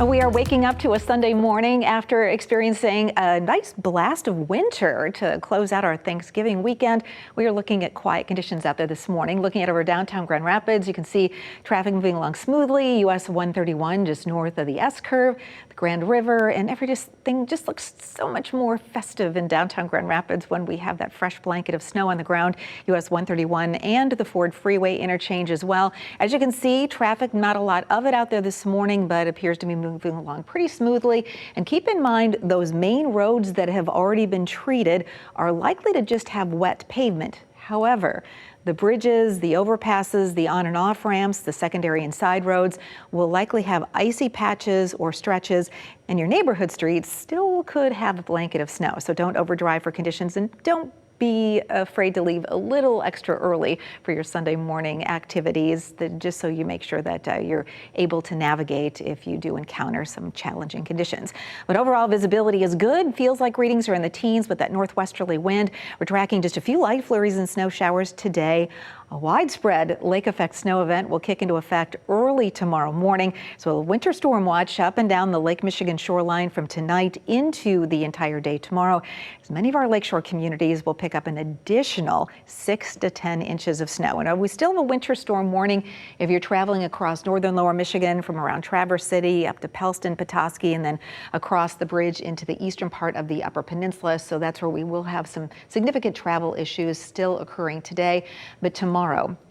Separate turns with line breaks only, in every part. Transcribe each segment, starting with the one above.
We are waking up to a Sunday morning after experiencing a nice blast of winter to close out our Thanksgiving weekend. We are looking at quiet conditions out there this morning. Looking at over downtown Grand Rapids, you can see traffic moving along smoothly. US 131 just north of the S-curve, the Grand River, and everything just looks so much more festive in downtown Grand Rapids when we have that fresh blanket of snow on the ground. US 131 and the Ford Freeway interchange as well. As you can see, traffic, not a lot of it out there this morning, but appears to be moving along pretty smoothly. And keep in mind, those main roads that have already been treated are likely to just have wet pavement. However, the bridges, the overpasses, the on and off ramps, the secondary and side roads will likely have icy patches or stretches, and your neighborhood streets still could have a blanket of snow. So don't overdrive for conditions, and don't be afraid to leave a little extra early for your Sunday morning activities, just so you make sure that you're able to navigate if you do encounter some challenging conditions. But overall visibility is good. Feels like readings are in the teens with that northwesterly wind. We're tracking just a few light flurries and snow showers today. A widespread lake effect snow event will kick into effect early tomorrow morning. So a winter storm watch up and down the Lake Michigan shoreline from tonight into the entire day tomorrow. As many of our lakeshore communities will pick up an additional 6 to 10 inches of snow. And we still have a winter storm warning if you're traveling across northern lower Michigan from around Traverse City up to Pellston, Petoskey, and then across the bridge into the eastern part of the Upper Peninsula. So that's where we will have some significant travel issues still occurring today. But tomorrow,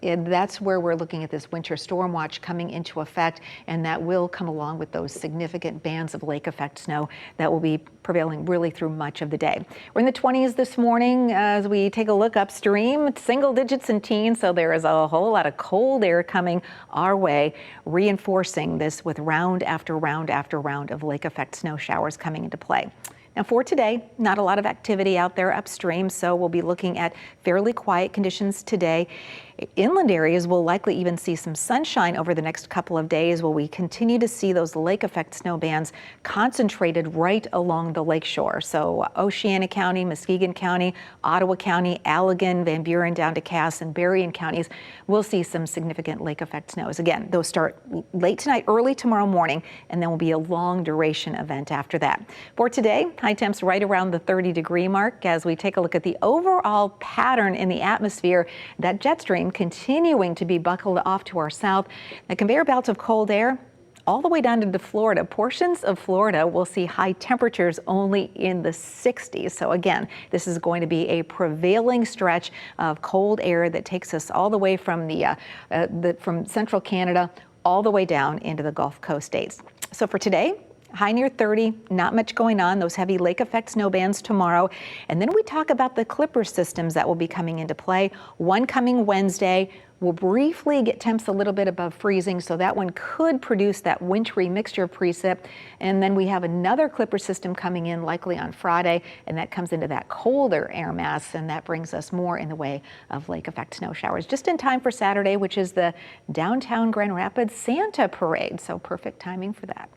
that's where we're looking at this winter storm watch coming into effect, and that will come along with those significant bands of lake effect snow that will be prevailing really through much of the day. We're in the 20s this morning as we take a look upstream, single digits and teens, so there is a whole lot of cold air coming our way, reinforcing this with round after round after round of lake effect snow showers coming into play. Now for today, not a lot of activity out there upstream, so we'll be looking at fairly quiet conditions today. Inland areas will likely even see some sunshine over the next couple of days while we continue to see those lake effect snow bands concentrated right along the lakeshore. So Oceana County, Muskegon County, Ottawa County, Allegan, Van Buren down to Cass and Berrien counties will see some significant lake effect snows. Again, those start late tonight, early tomorrow morning, and then will be a long duration event after that. For today, high temps right around the 30-degree mark. As we take a look at the overall pattern in the atmosphere, that jet stream continuing to be buckled off to our south. The conveyor belt of cold air all the way down into Florida. Portions of Florida will see high temperatures only in the 60s. So again, this is going to be a prevailing stretch of cold air that takes us all the way from from central Canada all the way down into the Gulf Coast states. So for today, high near 30, not much going on, those heavy lake effect snow bands tomorrow. And then we talk about the Clipper systems that will be coming into play. One coming Wednesday. We'll briefly get temps a little bit above freezing, so that one could produce that wintry mixture of precip. And then we have another Clipper system coming in likely on Friday, and that comes into that colder air mass, and that brings us more in the way of lake effect snow showers just in time for Saturday, which is the downtown Grand Rapids Santa Parade. So perfect timing for that.